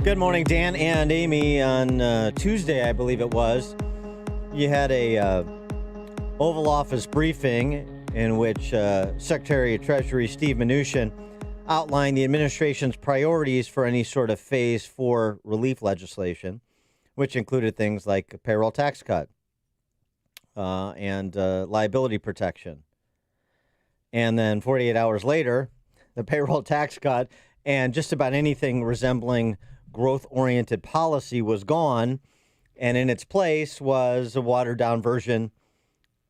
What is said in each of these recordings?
Good morning, Dan and Amy. On Tuesday, I believe it was, you had a Oval Office briefing in which Secretary of Treasury Steve Mnuchin outlined the administration's priorities for any sort of Phase 4 relief legislation, which included things like a payroll tax cut and liability protection. And then 48 hours later, the payroll tax cut and just about anything resembling growth-oriented policy was gone, and in its place was a watered-down version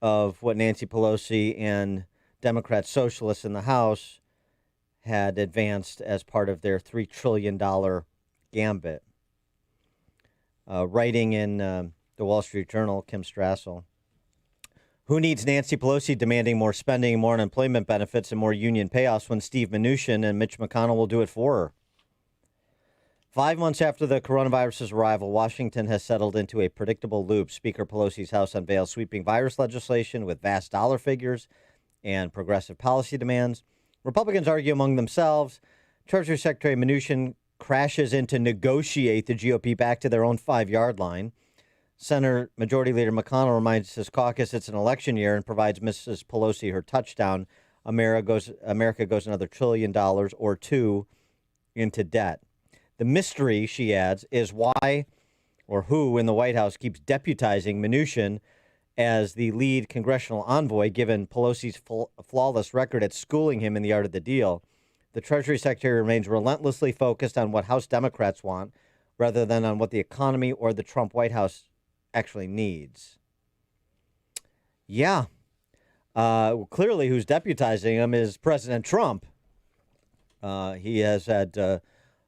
of what Nancy Pelosi and Democrat socialists in the House had advanced as part of their $3 trillion gambit. Writing in the Wall Street Journal, Kim Strassel, who needs Nancy Pelosi demanding more spending, more unemployment benefits, and more union payoffs when Steve Mnuchin and Mitch McConnell will do it for her? 5 months after the coronavirus's arrival, Washington has settled into a predictable loop. Speaker Pelosi's House unveils sweeping virus legislation with vast dollar figures and progressive policy demands. Republicans argue among themselves. Treasury Secretary Mnuchin crashes in to negotiate the GOP back to their own 5-yard line. Senate Majority Leader McConnell reminds his caucus it's an election year and provides Mrs. Pelosi her touchdown. America goes another $1 trillion or two into debt. The mystery, she adds, is why or who in the White House keeps deputizing Mnuchin as the lead congressional envoy, given Pelosi's flawless record at schooling him in the art of the deal. The Treasury Secretary remains relentlessly focused on what House Democrats want rather than on what the economy or the Trump White House actually needs. Yeah. Clearly, who's deputizing him is President Trump. He has had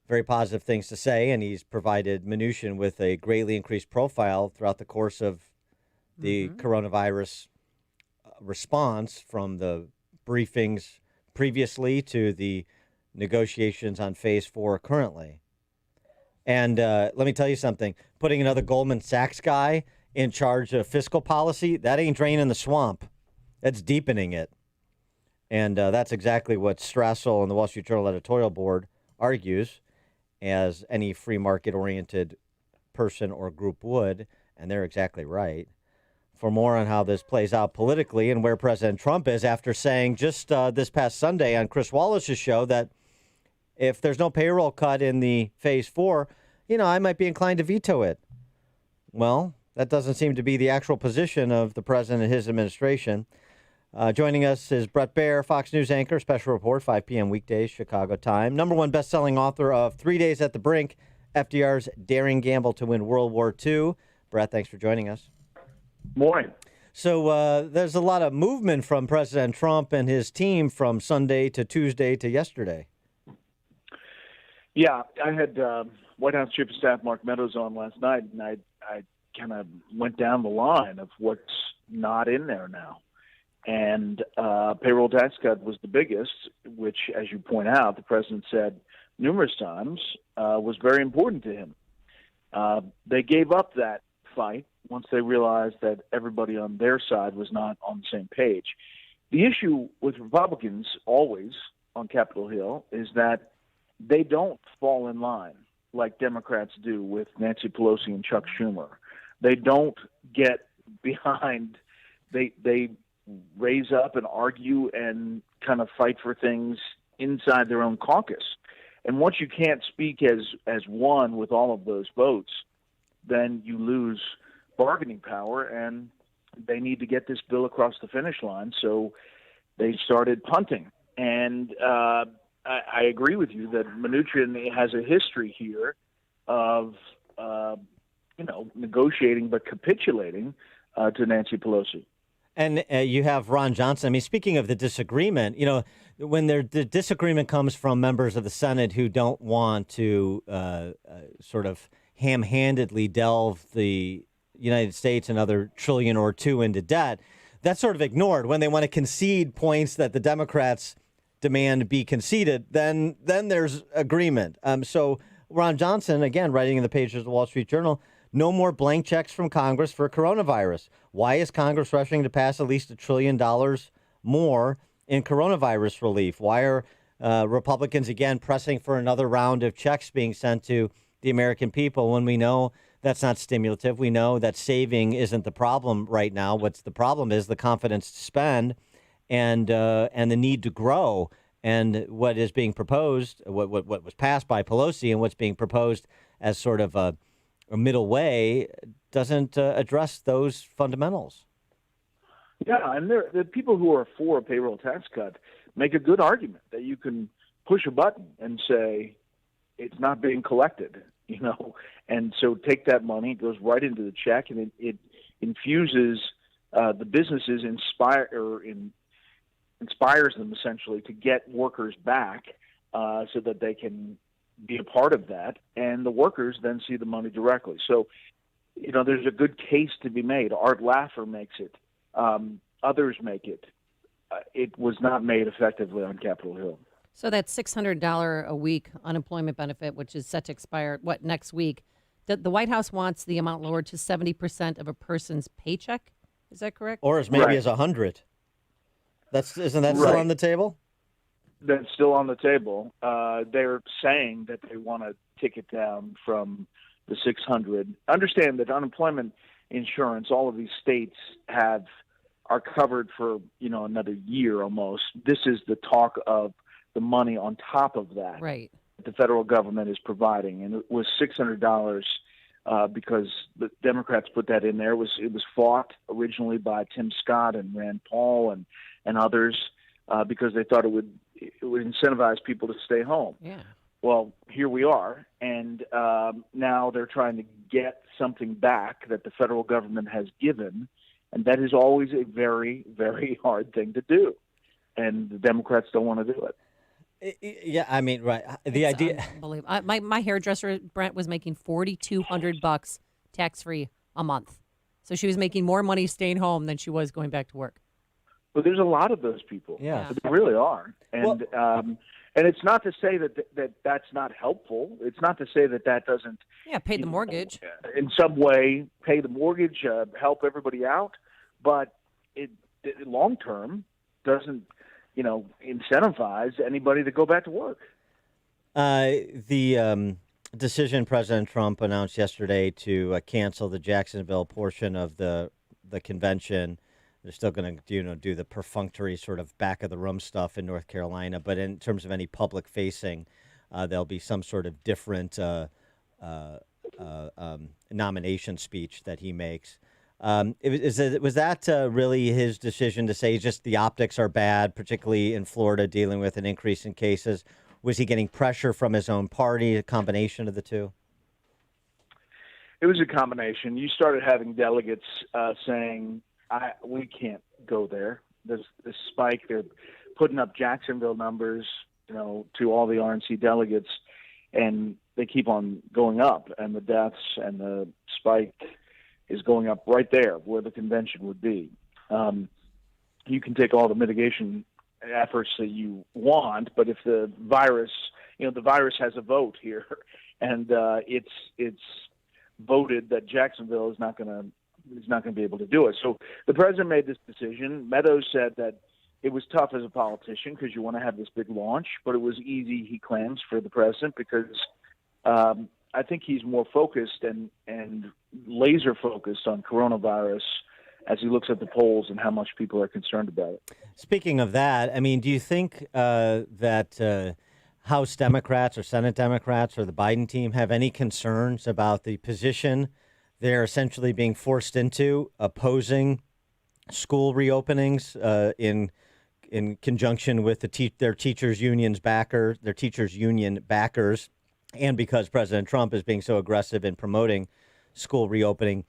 very positive things to say, and he's provided Mnuchin with a greatly increased profile throughout the course of the coronavirus response, from the briefings previously to the negotiations on Phase 4 currently. And let me tell you something. Putting another Goldman Sachs guy in charge of fiscal policy, that ain't draining the swamp. That's deepening it. And that's exactly what Strassel and the Wall Street Journal editorial board argues, as any free market-oriented person or group would, and they're exactly right. For more on how this plays out politically and where President Trump is after saying just this past Sunday on Chris Wallace's show that if there's no payroll cut in the Phase 4, I might be inclined to veto it. Well, that doesn't seem to be the actual position of the president and his administration. Joining us is Bret Baier, Fox News anchor, special report, 5 p.m. weekdays, Chicago time. #1 best-selling author of 3 Days at the Brink, FDR's Daring Gamble to Win World War II. Bret, thanks for joining us. Morning. So there's a lot of movement from President Trump and his team from Sunday to Tuesday to yesterday. Yeah, I had White House Chief of Staff Mark Meadows on last night, and I kind of went down the line of what's not in there now. And payroll tax cut was the biggest, which, as you point out, the president said numerous times was very important to him. They gave up that fight once they realized that everybody on their side was not on the same page. The issue with Republicans always on Capitol Hill is that they don't fall in line like Democrats do with Nancy Pelosi and Chuck Schumer. They don't get behind, they raise up and argue and kind of fight for things inside their own caucus. And once you can't speak as one with all of those votes, then you lose bargaining power, and they need to get this bill across the finish line. So they started punting. And I agree with you that Mnuchin has a history here of, negotiating but capitulating to Nancy Pelosi. And you have Ron Johnson. I mean, speaking of the disagreement, when the disagreement comes from members of the Senate who don't want to sort of ham-handedly delve the United States another $1 trillion or two into debt, that's sort of ignored. When they want to concede points that the Democrats demand be conceded, then there's agreement. So Ron Johnson, again, writing in the pages of the Wall Street Journal, no more blank checks from Congress for coronavirus. Why is Congress rushing to pass at least $1 trillion more in coronavirus relief? Why are Republicans again pressing for another round of checks being sent to the American people when we know that's not stimulative. We know that saving isn't the problem right now. What's the problem is the confidence to spend and the need to grow. And what is being proposed, what was passed by Pelosi, and what's being proposed as sort of a middle way doesn't address those fundamentals. Yeah, and the people who are for a payroll tax cut make a good argument that you can push a button and say it's not being collected, and so take that money, it goes right into the check, and it infuses the businesses, inspires them essentially to get workers back so that they can be a part of that, and the workers then see the money directly. So, there's a good case to be made. Art Laffer makes it. Others make it. It was not made effectively on Capitol Hill. So that $600 a week unemployment benefit, which is set to expire, next week, the White House wants the amount lowered to 70% of a person's paycheck. Is that correct? Or as maybe as 100. Isn't that still on the table? That's still on the table. They're saying that they want to take it down from the 600. Understand that unemployment insurance, all of these states are covered for another year almost. This is the talk of the money on top of that, right? The federal government is providing, and it was $600 because the Democrats put that in there. It was fought originally by Tim Scott and Rand Paul and others because they thought it would incentivize people to stay home. Yeah. Well, here we are, and now they're trying to get something back that the federal government has given, and that is always a very, very hard thing to do, and the Democrats don't want to do it. Yeah, I mean, right. The idea. Unbelievable. My hairdresser, Brent, was making $4,200 tax-free a month. So she was making more money staying home than she was going back to work. But there's a lot of those people. Yeah. There really are. And and it's not to say that that's not helpful. It's not to say that doesn't pay the mortgage. In some way, pay the mortgage, help everybody out. But it long term doesn't incentivize anybody to go back to work. The decision President Trump announced yesterday to cancel the Jacksonville portion of the convention. They're still going to do the perfunctory sort of back of the room stuff in North Carolina, but in terms of any public facing, there'll be some sort of different nomination speech that he makes. Was that really his decision to say just the optics are bad, particularly in Florida, dealing with an increase in cases? Was he getting pressure from his own party, a combination of the two? It was a combination. You started having delegates saying, we can't go there. There's this spike. They're putting up Jacksonville numbers, to all the RNC delegates, and they keep on going up, and the deaths and the spike is going up right there where the convention would be. You can take all the mitigation efforts that you want, but if the virus has a vote here, and it's voted that Jacksonville is not going to be able to do it. So the president made this decision. Meadows said that it was tough as a politician because you want to have this big launch, but it was easy, he claims, for the president because I think he's more focused and laser focused on coronavirus as he looks at the polls and how much people are concerned about it. Speaking of that, I mean, do you think that House Democrats or Senate Democrats or the Biden team have any concerns about the position they're essentially being forced into, opposing school reopenings in conjunction with their teachers' union backers, and because President Trump is being so aggressive in promoting school reopening?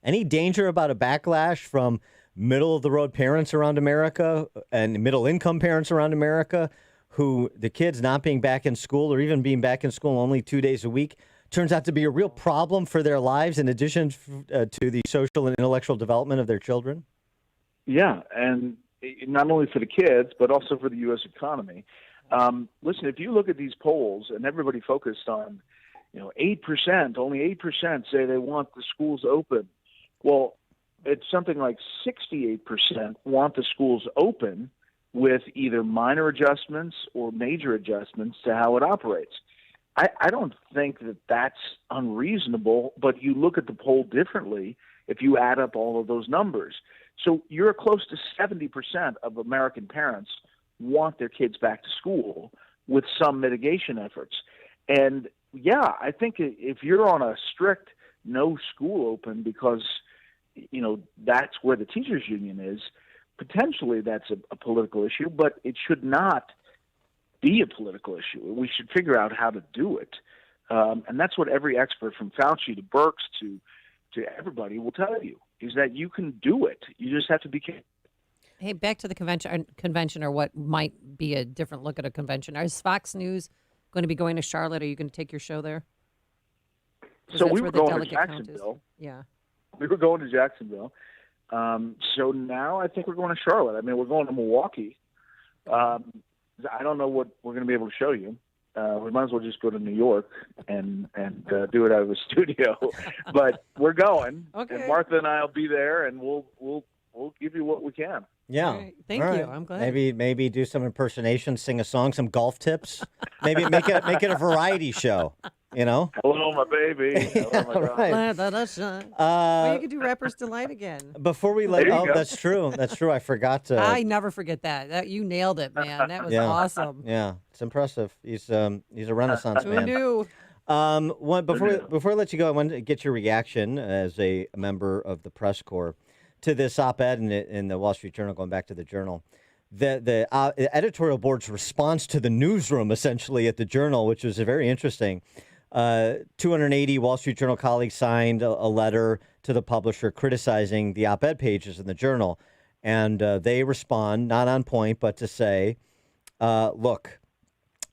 Any danger about a backlash from middle-of-the-road parents around America and middle-income parents around America who the kids not being back in school or even being back in school only 2 days a week turns out to be a real problem for their lives in addition to the social and intellectual development of their children? Yeah, and not only for the kids, but also for the U.S. economy. Listen, if you look at these polls, and everybody focused on, 8%, only 8% say they want the schools open. Well, it's something like 68% want the schools open with either minor adjustments or major adjustments to how it operates. I don't think that that's unreasonable, but you look at the poll differently if you add up all of those numbers. So you're close to 70% of American parents want their kids back to school with some mitigation efforts. And yeah, I think if you're on a strict no school open because, that's where the teachers union is, potentially that's a political issue, but it should not be a political issue. We should figure out how to do it. And that's what every expert from Fauci to Birx to everybody will tell you, is that you can do it. You just have to be careful. Hey, back to the convention or what might be a different look at a convention. Is Fox News going to be going to Charlotte? Are you going to take your show there? So we were going to Jacksonville. Yeah. We were going to Jacksonville. So now I think we're going to Charlotte. I mean, we're going to Milwaukee. I don't know what we're going to be able to show you. We might as well just go to New York and do it out of the studio. But we're going, okay. And Martha and I will be there, and we'll give you what we can. Yeah, right. Thank you. I'm glad. Maybe do some impersonations, sing a song, some golf tips. Maybe make it a variety show. Hello, my baby. Hello, my right. Well, you could do Rapper's Delight again. Before we that's true. That's true. I forgot to. I never forget that. You nailed it, man. That was awesome. Yeah, it's impressive. He's a Renaissance man. Who knew? Before I let you go, I wanted to get your reaction as a member of the press corps to this op-ed in the Wall Street Journal, going back to the Journal. The editorial board's response to the newsroom, essentially, at the Journal, which was very interesting. 280 Wall Street Journal colleagues signed a letter to the publisher criticizing the op-ed pages in the Journal. And they respond, not on point, but to say, look,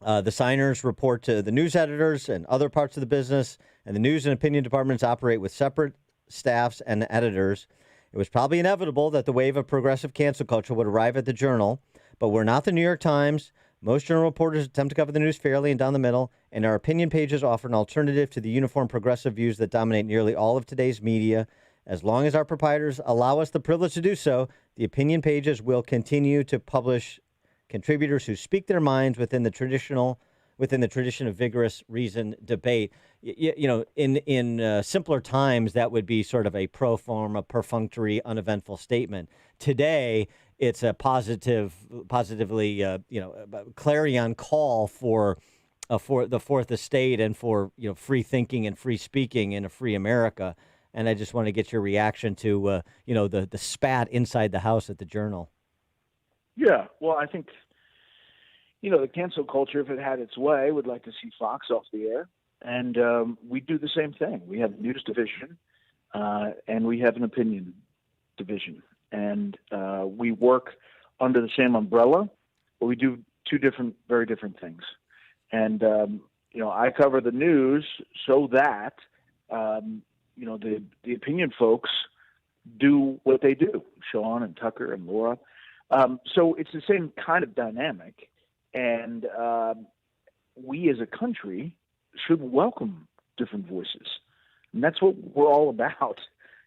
the signers report to the news editors and other parts of the business, and the news and opinion departments operate with separate staffs and editors. It was probably inevitable that the wave of progressive cancel culture would arrive at the Journal, but we're not the New York Times. Most Journal reporters attempt to cover the news fairly and down the middle, and our opinion pages offer an alternative to the uniform progressive views that dominate nearly all of today's media. As long as our proprietors allow us the privilege to do so, the opinion pages will continue to publish contributors who speak their minds within the tradition of vigorous, reasoned debate. In simpler times, that would be sort of a pro forma, perfunctory, uneventful statement. Today, it's a positively, clarion call for the Fourth Estate and for free thinking and free speaking in a free America. And I just want to get your reaction to the spat inside the house at the Journal. Yeah, well, I think the cancel culture, if it had its way, would like to see Fox off the air. And we do the same thing. We have a news division and we have an opinion division. And we work under the same umbrella, but we do two very different things. And, I cover the news so that, the opinion folks do what they do, Sean and Tucker and Laura. So it's the same kind of dynamic. And we as a country should welcome different voices. And that's what we're all about,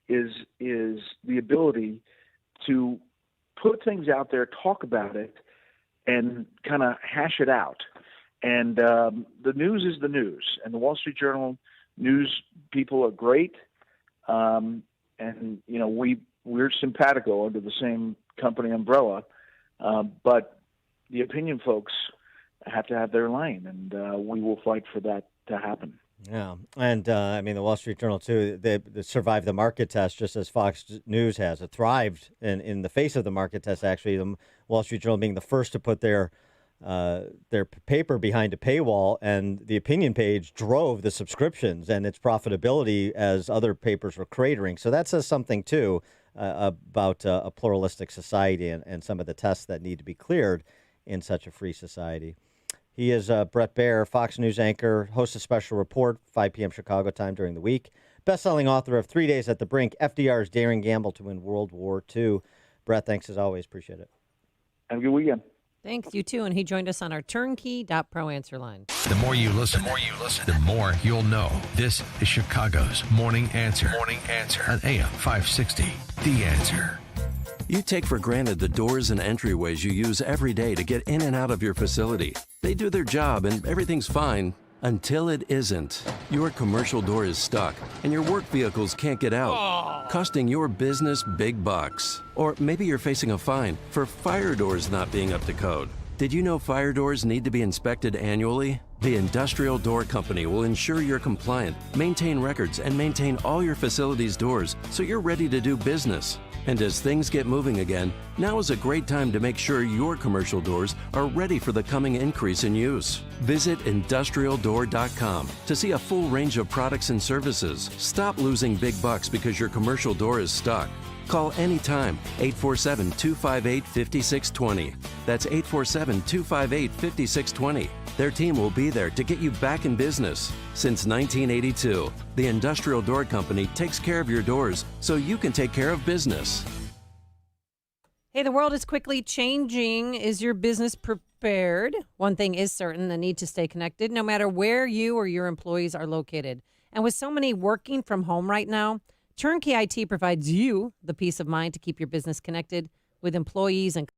is the ability to put things out there, talk about it, and kind of hash it out. And the news is the news. And the Wall Street Journal news people are great. And, we're simpatico under the same company umbrella. But the opinion folks have to have their lane, and we will fight for that to happen. Yeah, and the Wall Street Journal too. They survived the market test just as Fox News has. It thrived in the face of the market test. Actually, the Wall Street Journal being the first to put their paper behind a paywall, and the opinion page drove the subscriptions and its profitability as other papers were cratering. So that says something too about a pluralistic society and some of the tests that need to be cleared in such a free society. He is Bret Baier, Fox News anchor, hosts a special report, 5 p.m. Chicago time during the week. Best-selling author of 3 Days at the Brink, FDR's Daring Gamble to Win World War II. Bret, thanks as always. Appreciate it. Have a good weekend. Thanks, you too. And he joined us on our turnkey.pro answer line. The more you listen, the more you'll know. This is Chicago's Morning Answer. Morning Answer on AM 560. The Answer. You take for granted the doors and entryways you use every day to get in and out of your facility. They do their job and everything's fine Until it isn't. Your commercial door is stuck and your work vehicles can't get out, costing your business big bucks. Or maybe you're facing a fine for fire doors not being up to code. Did you know fire doors need to be inspected annually? The Industrial Door Company will ensure you're compliant, maintain records, and maintain all your facility's doors so you're ready to do business. And as things get moving again, now is a great time to make sure your commercial doors are ready for the coming increase in use. Visit industrialdoor.com to see a full range of products and services. Stop losing big bucks because your commercial door is stuck. Call anytime, 847-258-5620. That's 847-258-5620. Their team will be there to get you back in business. Since 1982, the Industrial Door Company takes care of your doors so you can take care of business. Hey, the world is quickly changing. Is your business prepared? One thing is certain, the need to stay connected no matter where you or your employees are located. And with so many working from home right now, Turnkey IT provides you the peace of mind to keep your business connected with employees and